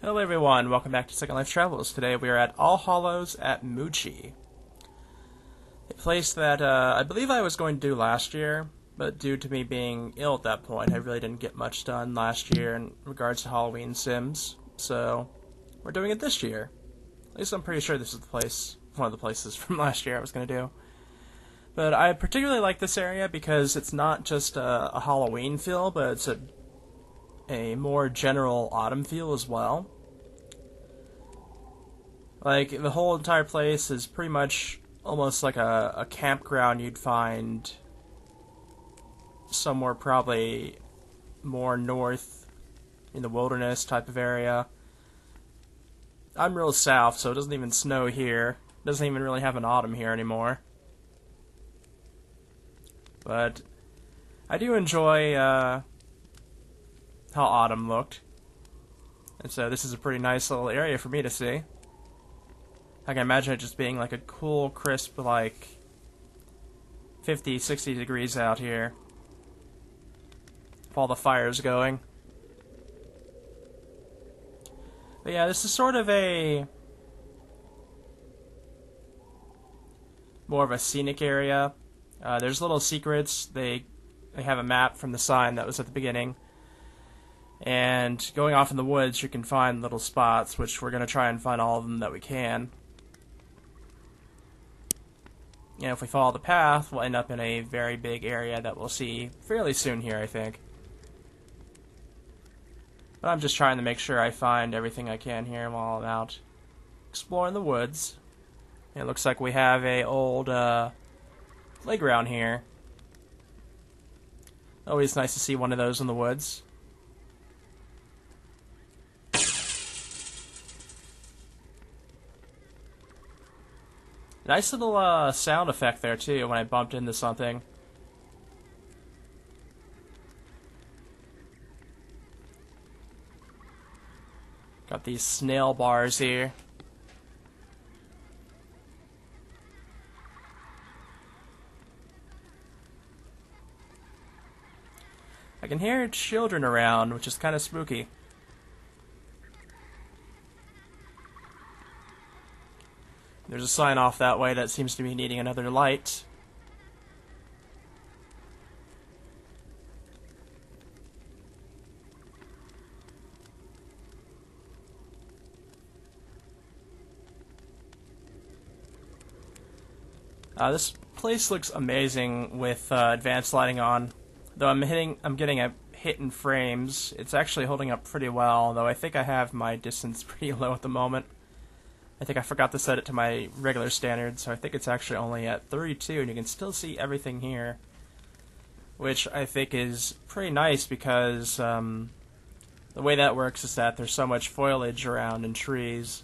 Hello everyone, welcome back to Second Life Travels. Today we are at All Hallows at Moochie. A place that I believe I was going to do last year, but due to me being ill at that point, I really didn't get much done last year in regards to Halloween sims, so we're doing it this year. At least I'm pretty sure this is the place, one of the places from last year I was going to do. But I particularly like this area because it's not just a Halloween feel, but it's a more general autumn feel as well. Like, the whole entire place is pretty much almost like a campground you'd find somewhere probably more north in the wilderness type of area. I'm real south, so it doesn't even snow here. It doesn't even really have an autumn here anymore. But I do enjoy how autumn looked. And so this is a pretty nice little area for me to see. I can imagine it just being like a cool, crisp, like 50, 60 degrees out here. With all the fires going. But yeah, this is sort of more of a scenic area. There's little secrets. They have a map from the sign that was at the beginning. And going off in the woods, you can find little spots, which we're going to try and find all of them that we can. And if we follow the path, we'll end up in a very big area that we'll see fairly soon here, I think. But I'm just trying to make sure I find everything I can here while I'm out exploring the woods. It looks like we have a old playground here. Always nice to see one of those in the woods. Nice little sound effect there, too, when I bumped into something. Got these snail bars here. I can hear children around, which is kind of spooky. There's a sign off that way that seems to be needing another light. This place looks amazing with advanced lighting on. Though I'm getting a hit in frames. It's actually holding up pretty well, though I think I have my distance pretty low at the moment. I think I forgot to set it to my regular standard, so I think it's actually only at 32, and you can still see everything here. Which I think is pretty nice because the way that works is that there's so much foliage around and trees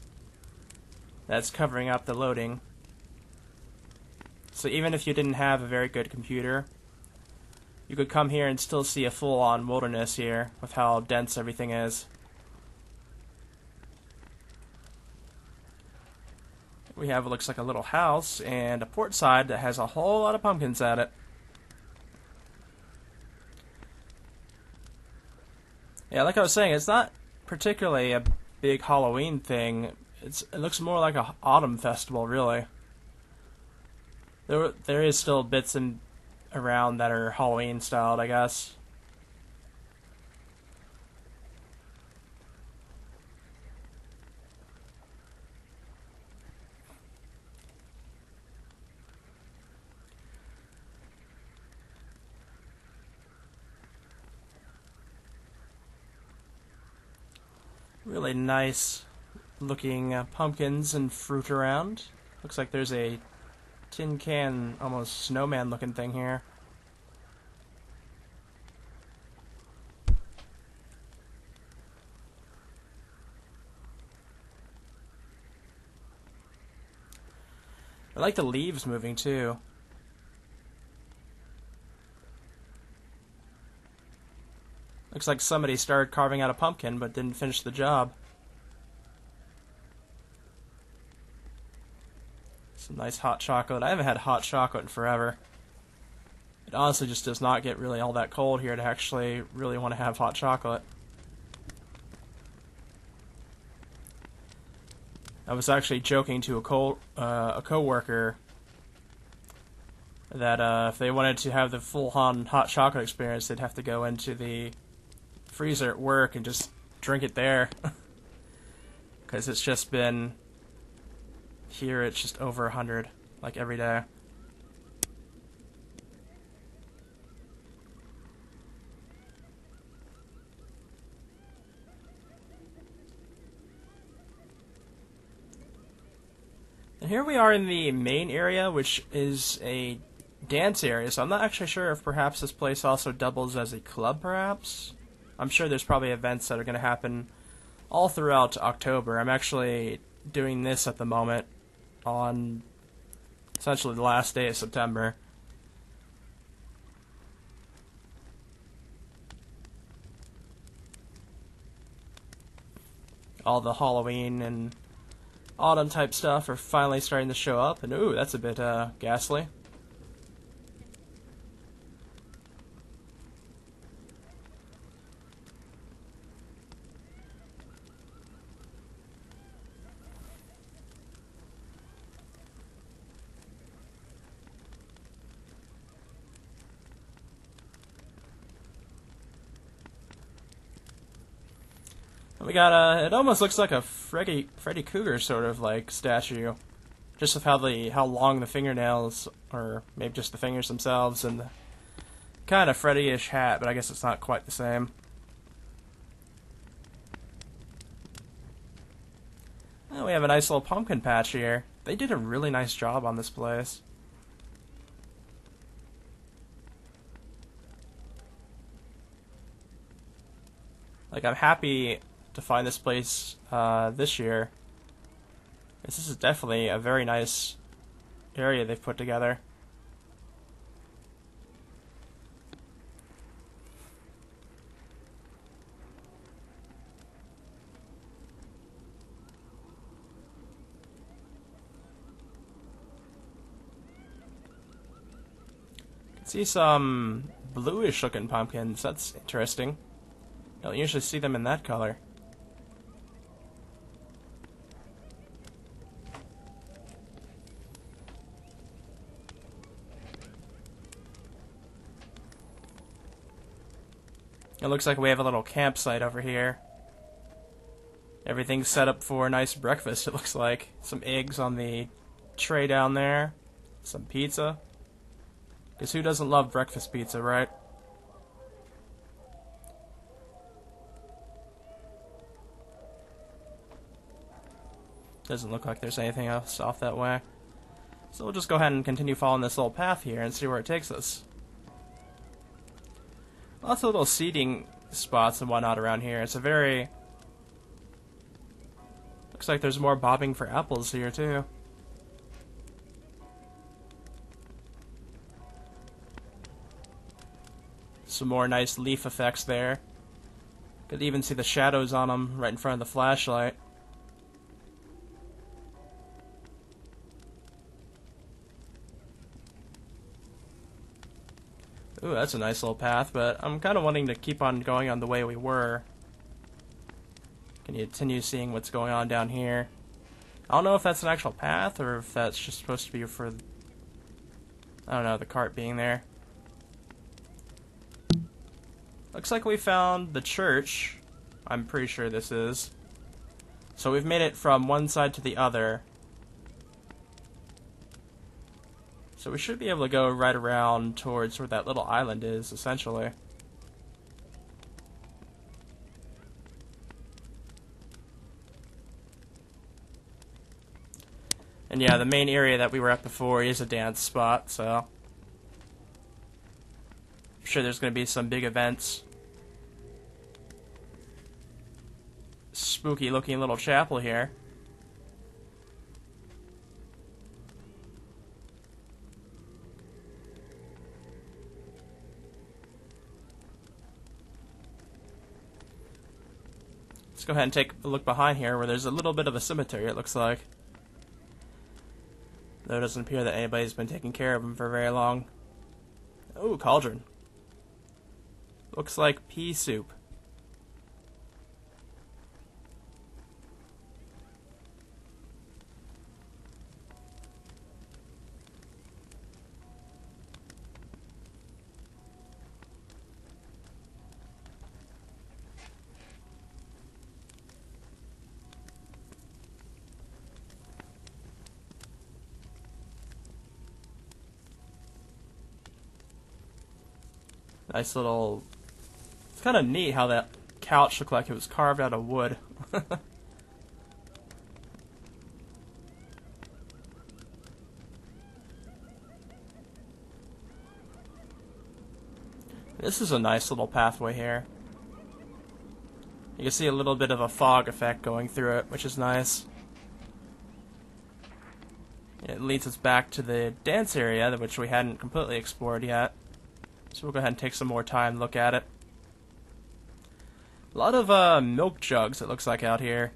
that's covering up the loading. So even if you didn't have a very good computer, you could come here and still see a full-on wilderness here with how dense everything is. We have what looks like a little house and a port side that has a whole lot of pumpkins at it. Yeah, like I was saying, it's not particularly a big Halloween thing. It looks more like an autumn festival, really. There is still bits around that are Halloween styled, I guess. Really nice looking pumpkins and fruit around. Looks like there's a tin can, almost snowman looking thing here. I like the leaves moving too. Looks like somebody started carving out a pumpkin but didn't finish the job. Some nice hot chocolate. I haven't had hot chocolate in forever. It honestly just does not get really all that cold here to actually really want to have hot chocolate. I was actually joking to a coworker that if they wanted to have the full-on hot chocolate experience, they'd have to go into the freezer at work and just drink it there. Because it's just been... Here it's just over 100, like every day. And here we are in the main area, which is a dance area, so I'm not actually sure if perhaps this place also doubles as a club, perhaps? I'm sure there's probably events that are going to happen all throughout October. I'm actually doing this at the moment on essentially the last day of September. All the Halloween and autumn type stuff are finally starting to show up, and ooh, that's a bit ghastly. We got it almost looks like a Freddy Krueger sort of like statue, just with how long the fingernails, or maybe just the fingers themselves, and the kind of Freddy-ish hat, but I guess it's not quite the same. Oh, we have a nice little pumpkin patch here. They did a really nice job on this place. Like, I'm happy to find this place this year. This is definitely a very nice area they've put together. You can see some bluish looking pumpkins. That's interesting. You don't usually see them in that color. It looks like we have a little campsite over here. Everything's set up for a nice breakfast, it looks like. Some eggs on the tray down there. Some pizza. Because who doesn't love breakfast pizza, right? Doesn't look like there's anything else off that way. So we'll just go ahead and continue following this little path here and see where it takes us. Lots of little seating spots and whatnot around here. It's a very... Looks like there's more bobbing for apples here, too. Some more nice leaf effects there. Could even see the shadows on them right in front of the flashlight. Ooh, that's a nice little path, but I'm kind of wanting to keep on going on the way we were. Can you continue seeing what's going on down here? I don't know if that's an actual path, or if that's just supposed to be for, I don't know, the cart being there. Looks like we found the church. I'm pretty sure this is. So we've made it from one side to the other. So we should be able to go right around towards where that little island is, essentially. And yeah, the main area that we were at before is a dance spot, so... I'm sure there's going to be some big events. Spooky looking little chapel here. Let's go ahead and take a look behind here where there's a little bit of a cemetery, it looks like. Though it doesn't appear that anybody's been taking care of them for very long. Oh, cauldron. Looks like pea soup. Nice little... It's kind of neat how that couch looked like it was carved out of wood. This is a nice little pathway here. You can see a little bit of a fog effect going through it, which is nice. It leads us back to the dance area, which we hadn't completely explored yet. So we'll go ahead and take some more time to look at it. A lot of milk jugs, it looks like, out here.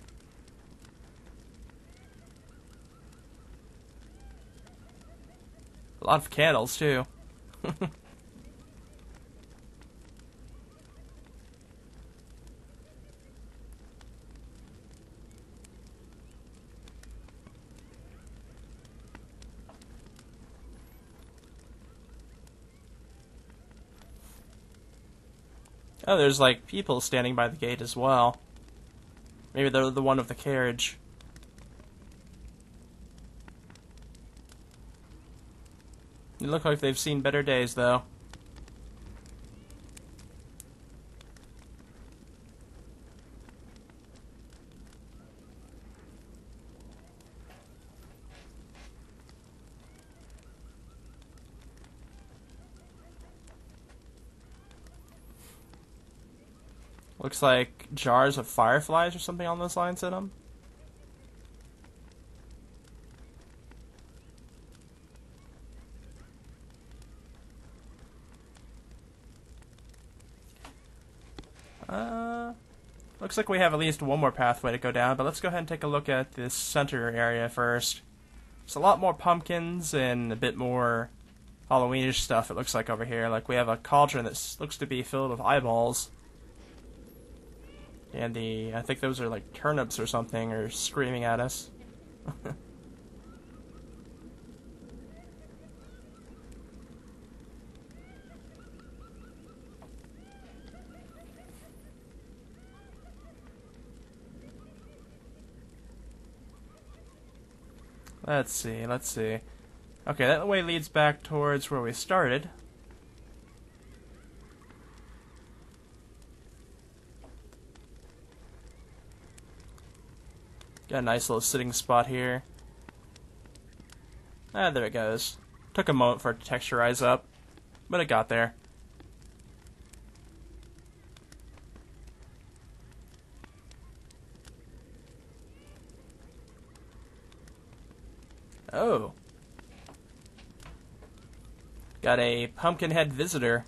A lot of candles, too. Oh, there's like people standing by the gate as well. Maybe they're the one with the carriage. They look like they've seen better days, though. Looks like jars of fireflies or something on those lines in them. Looks like we have at least one more pathway to go down, but let's go ahead and take a look at this center area first. There's a lot more pumpkins and a bit more Halloweenish stuff, it looks like, over here. Like, we have a cauldron that looks to be filled with eyeballs. And I think those are like turnips or something, are screaming at us. Let's see. Okay, that way leads back towards where we started. Got a nice little sitting spot here. Ah, there it goes. Took a moment for it to texturize up, but it got there. Oh. Got a Pumpkinhead visitor.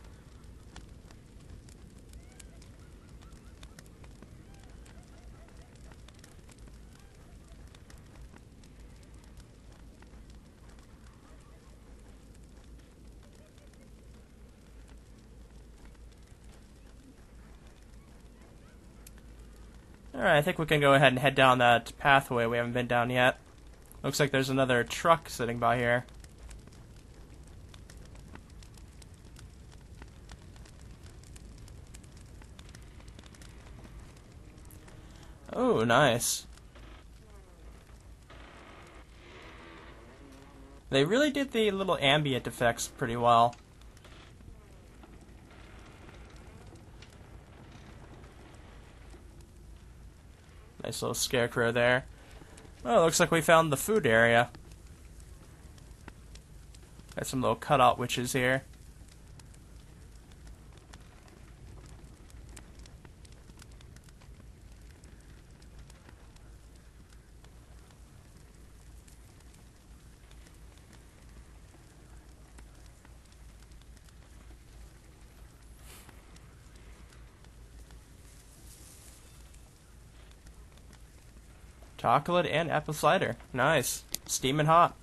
Alright, I think we can go ahead and head down that pathway we haven't been down yet. Looks like there's another truck sitting by here. Oh, nice. They really did the little ambient effects pretty well. Nice little scarecrow there. Oh, looks like we found the food area. Got some little cutout witches here. Chocolate and apple cider. Nice. Steaming hot.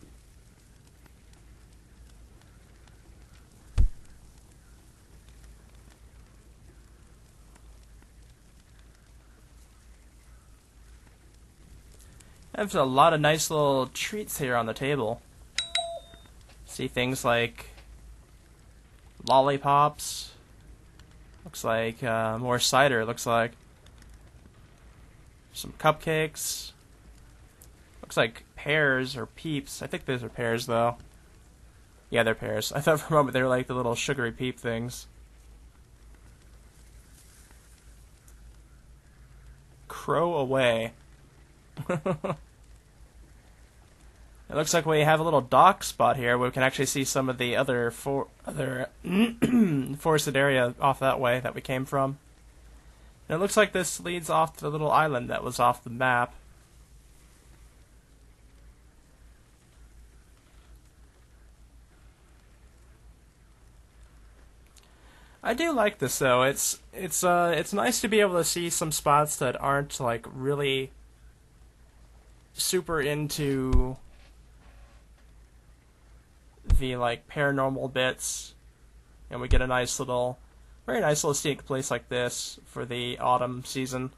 There's a lot of nice little treats here on the table. See things like lollipops. Looks like more cider, it looks like. Some cupcakes. Looks like pears or peeps. I think those are pears, though. Yeah, they're pears. I thought for a moment they were like the little sugary peep things. crow away. It looks like we have a little dock spot here where we can actually see some of the other forested area off that way that we came from. And it looks like this leads off to the little island that was off the map. I do like this though. It's nice to be able to see some spots that aren't like really super into the like paranormal bits, and we get a very nice little scenic place like this for the autumn season.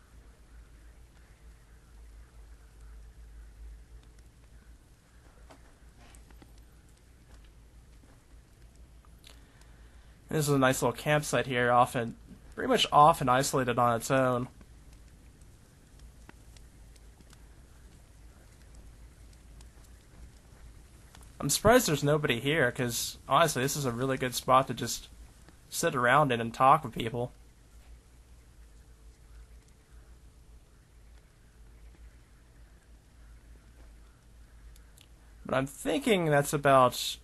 This is a nice little campsite here, pretty much off and isolated on its own. I'm surprised there's nobody here, because honestly, this is a really good spot to just sit around in and talk with people. But I'm thinking that's about...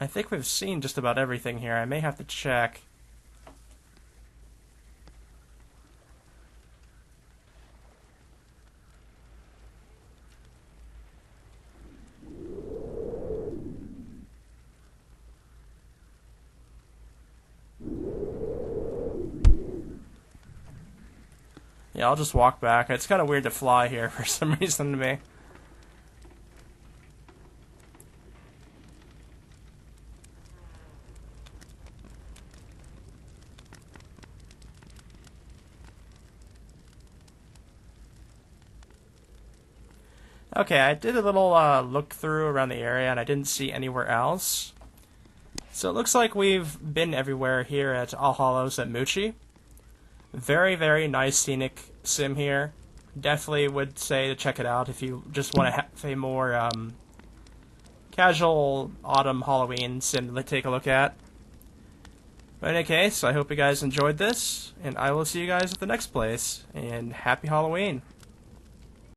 I think we've seen just about everything here. I may have to check. Yeah, I'll just walk back. It's kind of weird to fly here for some reason to me. Okay, I did a little look through around the area and I didn't see anywhere else. So it looks like we've been everywhere here at All Hallows at Moochie. Very, very nice scenic sim here. Definitely would say to check it out if you just want to have a more casual autumn Halloween sim to take a look at. But in any case, I hope you guys enjoyed this, and I will see you guys at the next place, and happy Halloween!